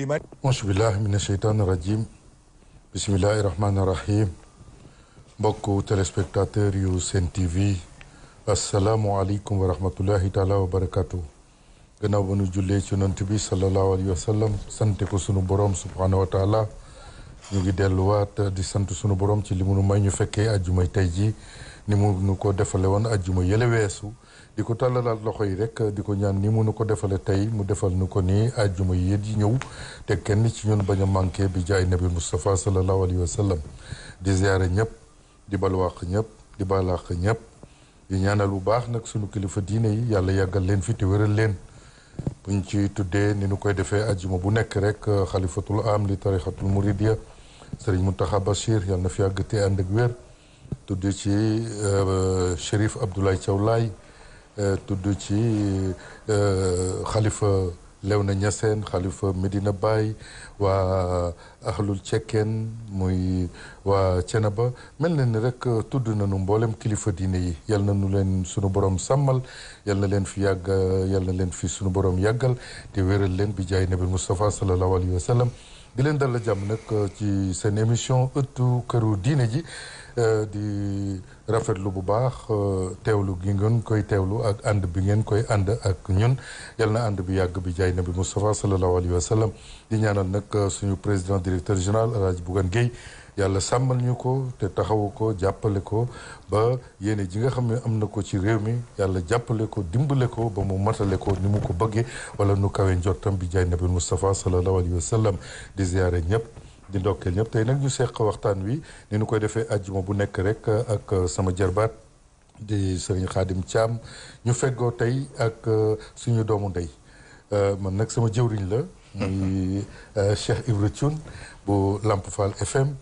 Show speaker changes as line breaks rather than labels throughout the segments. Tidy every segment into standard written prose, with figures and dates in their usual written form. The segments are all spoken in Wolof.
auzu billahi mina sheytaani rajim bismillahi rahmaani rahim mbokku téléspectateur yu Sen TV asalaamualeykum wa rahmatullahi taala wa barakatu gannaaw ba nu jullee ci yonent bi sallallahu alayhi wa sallam sante ko sunu borom subhanahu wa taala ñu ngi delluwaat di sant sunu borom ci li mu nu may ñu fekkee ajjumay tey ji ni mu nu ko defale woon ajjuma yële weesu di ko tàllalaat loxo yi rek di ko ñaan ni mu nu ko defale tey mu defal nu ko nii ajjuma yi di ñëw te kenn ci ñun bañ a manqué bi jaay nabi Moustapha sallallahu alayhi wa sallam di ziare ñëpp di balwaax ñëpp di balaax ñëpp di ñaanal bu baax nag sunu kilifa diine yi yàlla yàggal leen fi te wéral leen buñ ci tuddee ni nu koy defee ajjuma bu nekk rek xalifatul am li tarixatul muridiya sëriñ Mountakha Bachir yàlla na fi yàgg te ànd ak wér tudd ci Chérif Abdoulaye Thiaw Laye tudd ci xalifa Léona Niassène xalifa Medina Baye waa ahlul cekkeen muy waa Cenaba mel na ni rek tudd nañu mboolem kilifa diine yi yal na nu leen sunu borom sàmmal yal na leen fi yàgg yal na leen fi sunu borom yàggal te wéral leen bi jaay nabi Moustapha sallallahu alayhi wa sallam di leen dal la jàmm nag ci seen émission ëttu këru diine ji di rafetlu bu baax teewlu gi ngeen koy teewlu ak ànd bi ngeen koy ànd ak ñun yal na ànd bi yàgg bi jaay nabi Moustapha sallallahu alayhi wa sallam di ñaanal nag suñu président directeur général El Hadj Bougane Gueye yàlla sàmmal ñu ko te taxawu ko jàppale ko ba yéene ji nga xam ne am na ko ci réew mi yàlla jàppale ko dimbale ko ba mu matale ko ni mu ko bëggee wala nu kawe njottam bi jaay nabi Moustapha sallallahu alayhi wa sallam di ziare ñëpp di ndokkeel ñëpp tey nag ñu seq waxtaan wi ni nu koy defee àjjuma bu nekk rek ak sama jarbaat di sëriñ Xaadim Thiam ñu feggoo tey ak suñu doomu ndey man nag sama jëwriñ la muy Cheikh Ibra Thioune bu Lamp Fall FM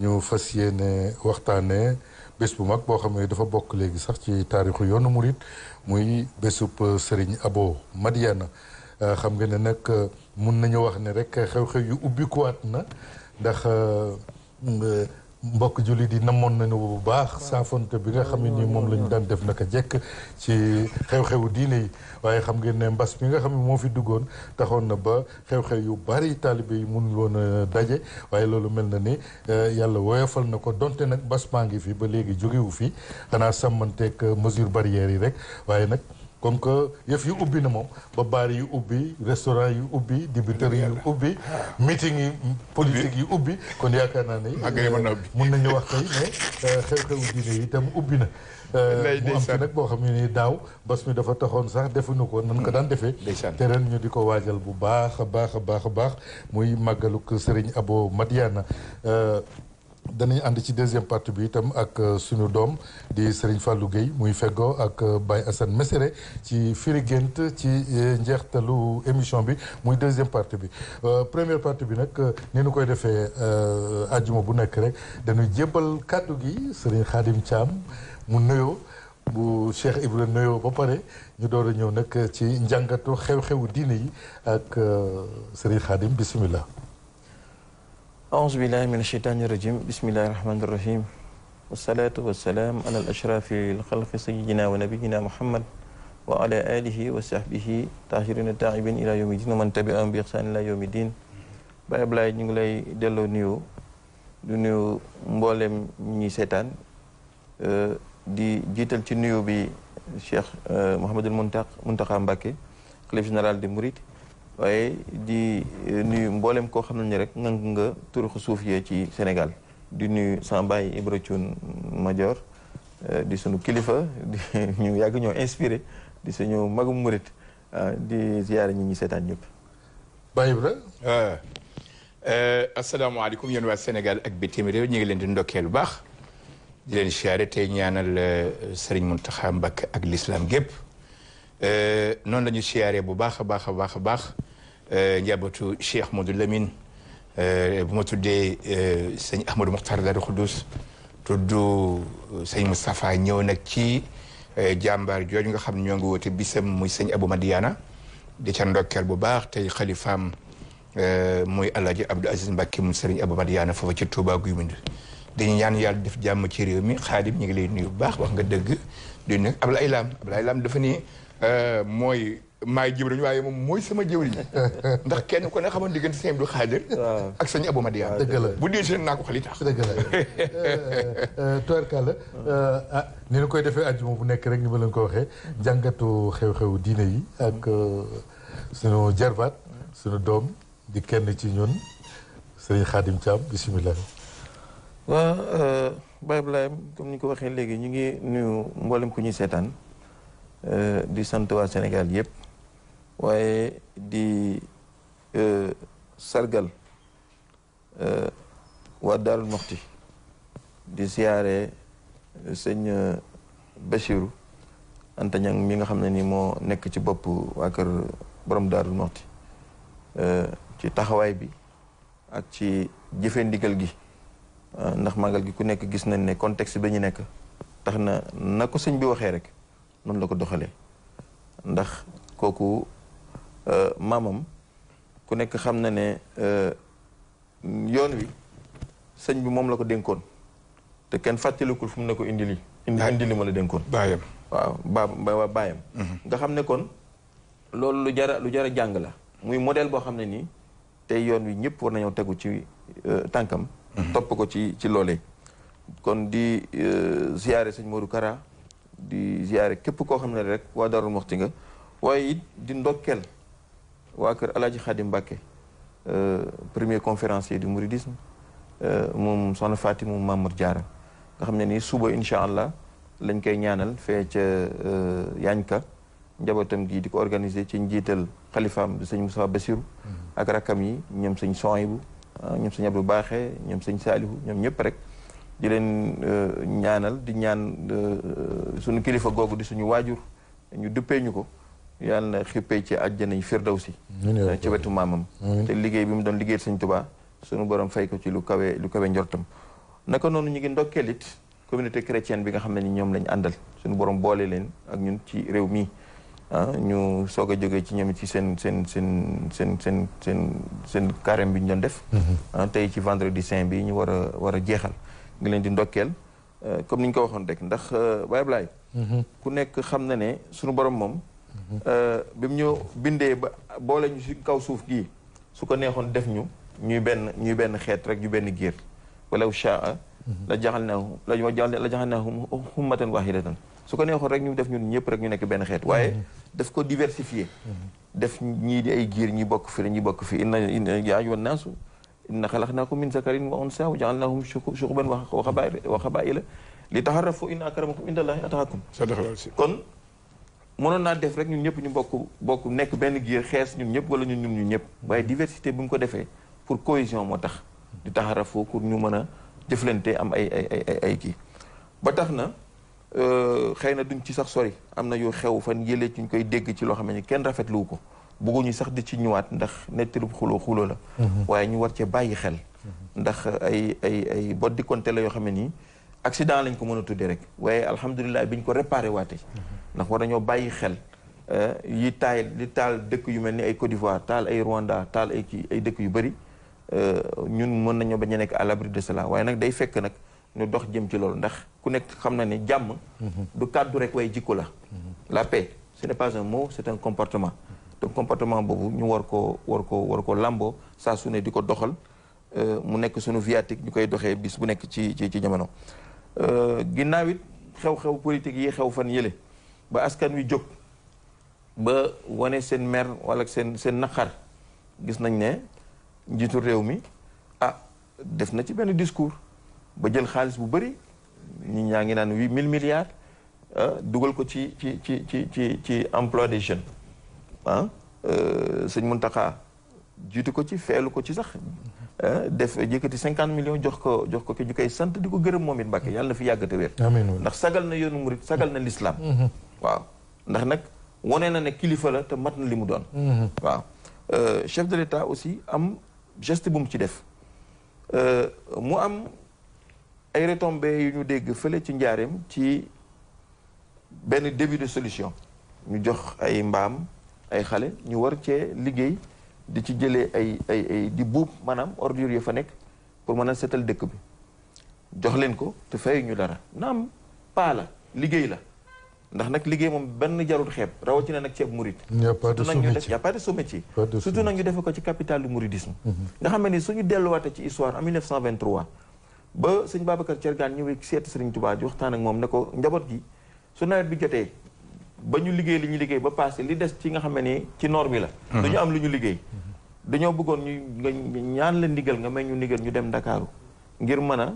ñu fas yéene waxtaanee bés bu mag boo xam ne dafa bokk léegi sax ci taarixu yoonu murit muy bésub Serigne Abo Madiyana xam nga ne nag mun nañu wax ne rek xew-xew yu ubbi kuwaat na ndax mbokk jullit yi namoon nañu bu baax saafonte bi nga xam ne ni moom lañu daan def naka jekk ci xew-xewu diine yi waaye xam ngeen ne mbas mi nga xam ne moo fi duggoon taxoon na ba xew-xew yu bari taalibe yi mun woon a daje waaye loolu mel na ni yàlla woyofal na ko donte nag mbas maa ngi fi ba léegi jógewu fi xanaa sàmmanteeg mesure barrières yi rek waaye nag comme que yëf yu ubbi na moom ba baar yi ubbi restaurant yu ubbi dibiteri yu ubbi meeting yi politique yi ubbi kon yaakaar naa ne mun nañu wax tey ne xew-xewu diine yi itam ubbi na mu am ci nag boo xam ne ni daaw mbas mi dafa taxoon sax defuñu ko nan ko daan defee te ren ñu di ko waajal bu baax a baax a baax a baax muy màggaluk Serigne Abo Madiyana danañ ànd ci deuxième partie bi itam ak suñu doom di Serigne Fallou Gueye muy feggoo ak Baye Assane Mesere ci firi gént ci njeextalu émission bi muy deuxième partie bi première partie bi nag ni nu koy defee àjjuma bu nekk rek dañuy jébbal kàddu gi Serigne Khadim Thiam mu nuyoo bu Cheikh Ibra nuyoo ba pare ñu door a ñëw nag ci njàngatu xew-xewu diine yi ak Serigne Khadim bismillah
أعوذ بالله من الشيطان الرجيم بسم الله الرحمن الرحيم والصلاة والسلام على الأشراف الخلق سيدنا ونبينا محمد وعلى آله وصحبه طاهرين التائبين إلى يوم الدين ومن تبعهم بإحسان إلى يوم الدين Baye Ablaye ñu ngi lay delloo nuyu du nuyu mboolem ñi seetaan di jiital ci nuyu bi Cheikh Mouhamadul Mountakha Mbacké khalife général des Mourides waaye di nuyu mboolem koo xam ne rek ngang nga turuxu suuf yee ci Sénégal di nuyu sama baay Ibra Thioune Major di sunu kilifa di ñu yàgg ñoo inspiré di suñu magum murit di ziyaare ñi seetaan ñëpp.
Baye Ibra.
asalaamaaleykum yéen waa Sénégal ak bitim réew ñu ngi leen di ndokkeel bu baax di leen siyaare tey ñaanal Serigne Mountakha Mbacké ak l'islam gépp noonu la ñu siyaare bu baax a baax a baax a baax. njabootu Cheikh Modou Lamine bu ma tuddee sëñ Ahmadou Mokhtar Darou Khoudous tudd sëñ Moustapha ñëw nag ci jàmbaar jooju nga xam ne ñoo ngi woote bisam muy sëñ Abou Madiyana di ca ndokkeel bu baax tey xalifaam muy Alaaji Abdou Aziz Mbacké mu sëriñ Abou Madiyana foofa ci Touba Guy Mbind dañu ñaan yàlla def jàmm ci réew mi Xaadim ñu ngi lay nuyu bu baax wax nga dëgg di nuyu Ablaye Lam dafa ni mooy maay jëwriñ waaye moom mooy sama jëwriñ ndax kenn ko ne xamoon diggante sëñ Abdou Khadir ak sëñ Abou Madiane
dëgg la
bu dee seen naa ko xali tax
dëgg la tubarkàlla ni ñu koy defee àjjuma bu nekk rek ni ma leen ko waxee jàngatu xew-xew diine yi ak sunu jarbaat sunu doom di kenn ci ñun sëriñ Khadim Thiam bisimilah.
waaw Baye Ibrahima comme ni ñu ko waxee léegi ñu ngi nuyu mboolem ku ñuy seetaan di sant waa Sénégal yëpp waaye di sargal waa Daarul Moxti di siyaare sëñ Bachiru Anta Ñang mi nga xam ne ni moo nekk ci bopp waa kër borom Daarul Moxti ci taxawaay bi ak ci jëfe ndigal gi ndax màggal gi ku nekk gis nañ ne contexte bi ñu nekk tax na ko sëñ bi waxee rek noonu la ko doxalee ndax kooku maamam ku nekk xam na ne yoon wi sëñ bi moom la ko dénkoon te kenn fàttalikul fu mu ne ko indi li ma la dénkoon
baayam
waaw baayam nga xam ne kon loolu lu jara jàng la muy modèle boo xam ne nii tey yoon wi ñëpp war nañoo tegu ci tànkam topp ko ci loolee kon di ziyaare sëñ Modou Kara di ziyaare képp koo xam ne rek waa Daaru Muxti nga waaye it di ndokkeel waa kër Alaaji Xaadim Mbàkke premier conférencier du mouridisme moom soxna Faati moom Mamour Diarra nga xam ne nii suba incha allah lañ koy ñaanal fee ca Yaañka njabootam gi di ko organiser ci njiital xalifaam di sëñ Moussa Bassirou ak rakkam yi ñoom sëñ Sohaybu ñoom sëñ Abdou Baaxe ñoom sëñ Saalihu ñoom ñëpp rek di leen ñaanal di ñaan suñu kilifa googu di suñu waajur ñu duppee ñu ko yàlla na xippee ci àjjana yi firdawsi ci wetu maamam te liggéey bi mu doon liggéey sëñ Tuubaa suñu borom fay ko ci lu kawe njortam naka noonu ñu ngi ndokkeel it communauté chrétienne bi nga xam ne ni ñoom lañ àndal suñu borom boole leen ak ñun ci réew mi ñu soog a jógee ci ñoom ci seen carême bi ñu doon def tey ci vendredi saint bi ñu war a jeexal ngi leen di ndokkeel comme ni ñu ko waxoon rek ndax Baye Ablaye ku nekk xam na ne suñu borom moom bi mu ñu bindee ba boole ñu si kaw suuf gii su ko neexoon def ñu ñuy benn xeet rek ñu benn giir walaw shaa la jaxalnaahum ummatan waahidatan su ko neexoon rek ñu def ñun ñëpp rek ñu nekk benn xeet waaye daf ko diversifier def ñii di ay giir ñi bokk fi ñi bokk fi inna yaa ayyuhan naasu inna xalaqnaakum min zakarin wa unsaa wa jaalnaahum shu'uban wa qabaa'ila li ta'aarafu inna akramakum indallaahi atqaakum kon mënoon naa def rek ñun ñëpp ñu bokk nekk benn giir xees ñun ñëpp wala ñun ñëpp waaye diversité bi mu ko defee pour cohésion moo tax di ta'aarafu pour ñu mën a jëflante am ay kii ba tax na xëy na duñ ci sax sori am na yu xew fan yëlee ci ñu koy dégg ci loo xam ne kenn rafetlu ko bëgguñu sax di ci ñëwaat ndax nettalub xuloo la waaye ñu war cee bàyyi xel ndax ay boddi konte la yoo xam ne nii accident lañ ko mën a tuddee rek waaye alhamdulilah biñ ko réparé waate ndax war nañoo bàyyi xel yi taal dëkk yu mel ni ay Côte d'Ivoire taal ay Rwanda taal ay dëkk yu bëri ñun mën nañoo bañ a nekk à l'abri de cela waaye nag day fekk nag ñu dox jëm ci loolu ndax ku nekk xam na ne jàmm du kàddu rek waaye jikko la la paix ce n'est pas un mot c'est un comportement te comportement boobu ñu war ko làmboo saa su ne di ko doxal mu nekk suñu viatique ñu koy doxee bis bu nekk ci jamono ginnaaw it xew-xew politique yi xew fan yële ba askan wi jóg ba wane seen mer wala seen naqar gis nañ ne njiitu réew mi def na ci benn discours ba jël xaalis bu bëri ñi ñaa ngi naan 8 000 milliards dugal ko ci emploi des jeunes sëñ Mountakha jiitu ko ci feelu ko ci sax def jëkkati 50 millions jox ko ki ñu koy sant di ko gërëm moom it Mbàkke yàlla na fi yàgg te wér ndax sagal na yoonu murit sagal na l'islam waaw ndax nag wane na ne kilifa la te mat na li mu doon waaw chef de l'État aussi am geste bu mu ci def mu am ay retombées yu ñu dégg fële ci njaareem ci benn début de solution ñu jox ay mbaam ay xale ñu war cee liggéey di ci jëlee ay di buub maanaam ordures yu fa nekk pour mën a setal dëkk bi jox leen ko te fay ñu dara naam paa la liggéey la ndax nag liggéey moom benn jarul xeeb rawatina nag ceeb murit.
y a pas de
y a pas de sous-métier. surtout nag ñu defe ko ci capitale du mouridisme. nga xam ne ni suñu delluwaate ci histoire en 1923 ba sëñ Babacar Thiergane ñëwee seeti Sëriñ Tuubaa di waxtaan ak moom ne ko njaboot gi su nawet bi jotee ba ñu liggéey li ñu liggéey ba passé li des ci nga xam ne ni ci noor bi la. dañu am lu ñu liggéey. dañoo bëggoon nga ñaan la ndigal nga may ñu ndigal ñu dem Ndakaaru ngir mën a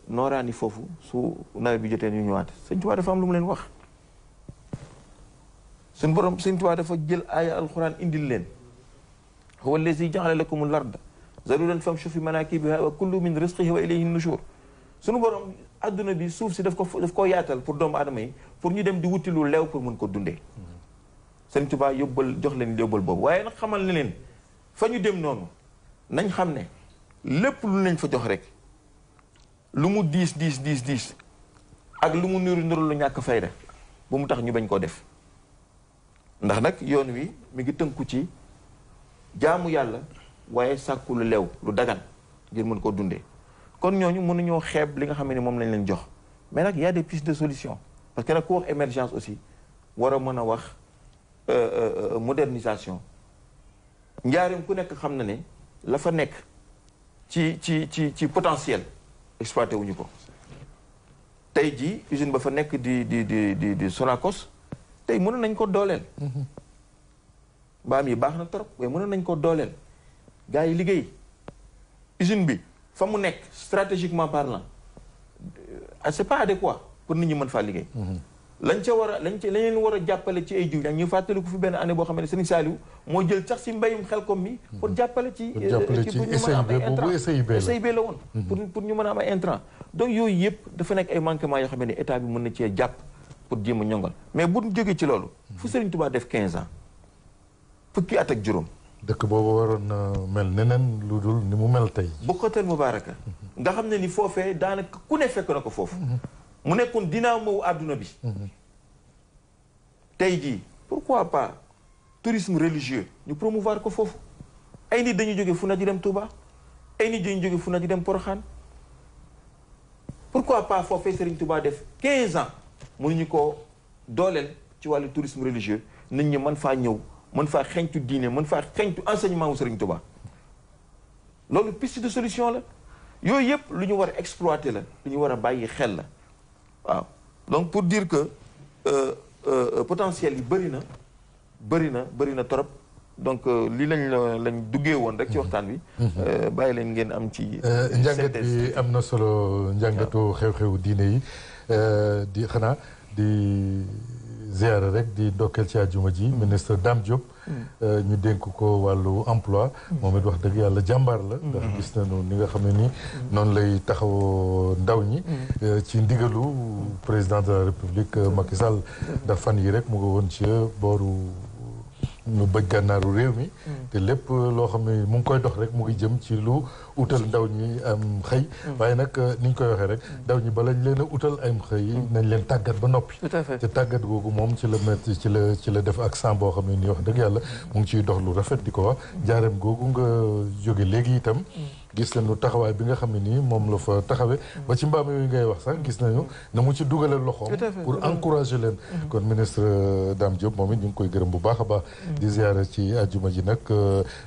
nooraani foofu su nawet bi jotee ñu ñëwaat Sëñ Tuubaa dafa am lu mu leen wax. suñ borom Sëñ Tuubaa dafa jël aaya alxuraan indil leen. huwa allazi ja'ala lakumul arda zalulan famshu fi manakibiha wa kullu min rizqihi wa ilayhi nushur. suñu borom adduna bi suuf si daf koo yaatal pour doomu aadama yi pour ñu dem di wuti lu leew pour mën ko dundee. Sëñ Tuubaa jox leen yóbbal boobu waaye nag xamal ne leen fa ñu dem noonu nañ xam ne lépp lu lañ fa jox rek lu mu diis ak lu mu niru lu ñàkk fayda bu mu tax ñu bañ koo def ndax nag yoon wi mi ngi tënku ci jaamu yàlla waaye sàkku lu leew lu dagan ngir mën koo dundee kon ñooñu mënuñoo xeeb li nga xam ne moom lañ leen jox mais nag y a des pistes de solution parce que nag ku wax émergence aussi war a mën a wax modernisation njaareem ku nekk xam na ne la fa nekk ci potentiel exploité wuñu ko tey jii usine ba fa nekk di Sonacos tey mënoon nañ ko dooleel mbaam yi baax na trop waaye mënoon nañ ko dooleel gars yi liggéey usine bi fa mu nekk stratégiquement parlant c'est pas adéquat pour nit ñi mën faa liggéey lañ leen war a jàppale ci ay jiw ñu fàttali ko fi benn année boo xam ne Serigne Saliou moo jël sax si mbayum Xelkom mi pour jàppale ci pour ñu mën a am ay intrant SIB la woon pour ñu mën a am ay intrant donc yooyu yëpp dafa nekk ay manquements yoo xam ne état bi mën na cee jàpp pour jéem a ñongal mais bu jógee ci loolu fu Serigne Touba def 15 ans fukki at ak juróom
dëkk boobu waroon na mel neneen lu dul ni mu mel tey
Bokhatal Mubaraka nga xam ne ni foofee daanaka ku ne fekk na ko foofu mu nekkoon dynamo àdduna bi tey jii pourquoi pas tourisme religieux ñu promouvoir ko foofu ay nit dañuy jóge fu na di dem Touba ay nit dañuy jóge fu na di dem Porokhane pourquoi pas foofee Serigne Touba def 15 ans mënuñu ko dooleel ci wàllu tourisme religieux nit ñi mën faa ñëw mën faa xeñtu diine mën faa xeñtu enseignement wu Serigne Touba loolu piste de solution la yooyu yëpp lu ñu war a exploiter la lu ñu war a bàyyi xel la waaw donc pour dire que potentiel yi bëri na trop donc lii lañ duggee woon rek ci waxtaan bi bàyyi leen ngeen am ci
njàngat bi am na solo njàngatu xew-xew diine yi di xanaa di ziara rek di ndokkeel ci àjjuma ji ministre Dame Diop ñu dénk ko wàllu emploi moom it wax dëgg yàlla jàmbaar la ndax gis nañu ni nga xam ne ni noonu lay taxaw ndaw ñi ci ndigalu président de la république Macky Sall ndax fan yi rek mu nga woon ci booru ñu bëj gànnaaru réew mi te lépp loo xam ne mu ngi koy dox rek mu ngi jëm ci lu utal ndaw ñi am xëy waaye nag ni ñu koy waxee rek ndaw ñi bala ñu leen a utal am xëy nañ leen tàggat ba noppi te tàggat googu moom ci la mettre ci la def accent boo xam ne nii wax dëgg yàlla mu ngi ciy dox lu rafet di ko wax jaareem googu nga jóge léegi itam gis nañu taxawaay bi nga xam ne nii moom la fa taxawee ba ci mbaam yooyu ngay wax sax gis nañu na mu ci dugalal loxoom pour encourager leen kon ministre Dame Diop moom it ñu ngi koy gërëm bu baax a baax di ziara ci àjjuma ji nag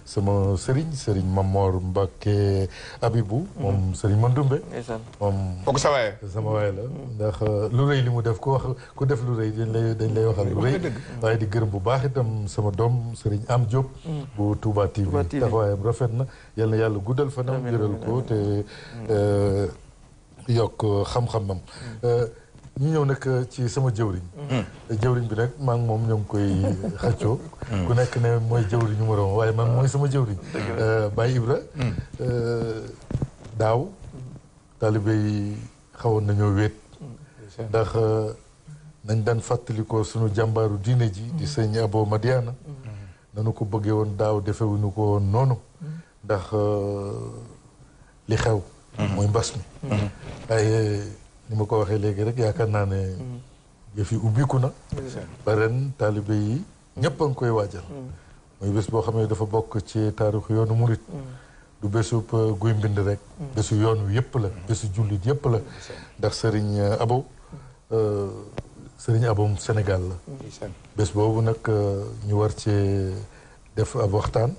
sama sëriñ Mamor Mbacke Abibou moom sëriñ Mandoumbe moom
kooku sa waay
sama waay la ndax lu rëy li mu def ku wax ku def lu rëy dañ lay waxal lu rëy waaye di gërëm bu baax itam sama doom sëriñ Am Diop bu Touba TV taxawaayam rafet na yal na yàlla guddal fanam jëral ko te yokk xam-xamam ñu ñëw nag ci sama jëwriñ bi nag maa ngi moom ñoo ngi koy xëccoo ku nekk ne mooy jëwriñu moroom waaye man mooy sama jëwriñ Baye Ibra daaw taalibe yi xawoon nañoo wéet ndax nañ daan fàttalikoo suñu jàmbaaru diine ji di sëñ Abo Madiana nanu ko bëggee woon daaw defewuñu ko woon noonu ndax li xew mooy mbas mi waaye ni ma ko waxee léegi rek yaakaar naa ne yëf yi ubbiku na ba ren taalibe yi ñëpp a ngi koy waajal mooy bés boo xam ne dafa bokk ci taarixu yoonu murit du bésub guy mbind rek bésu yoon wi yëpp la bésu jullit yëpp la ndax sëriñ Abo Serigne Aboum Sénégal la. bés boobu nag ñu war cee def ab waxtaan.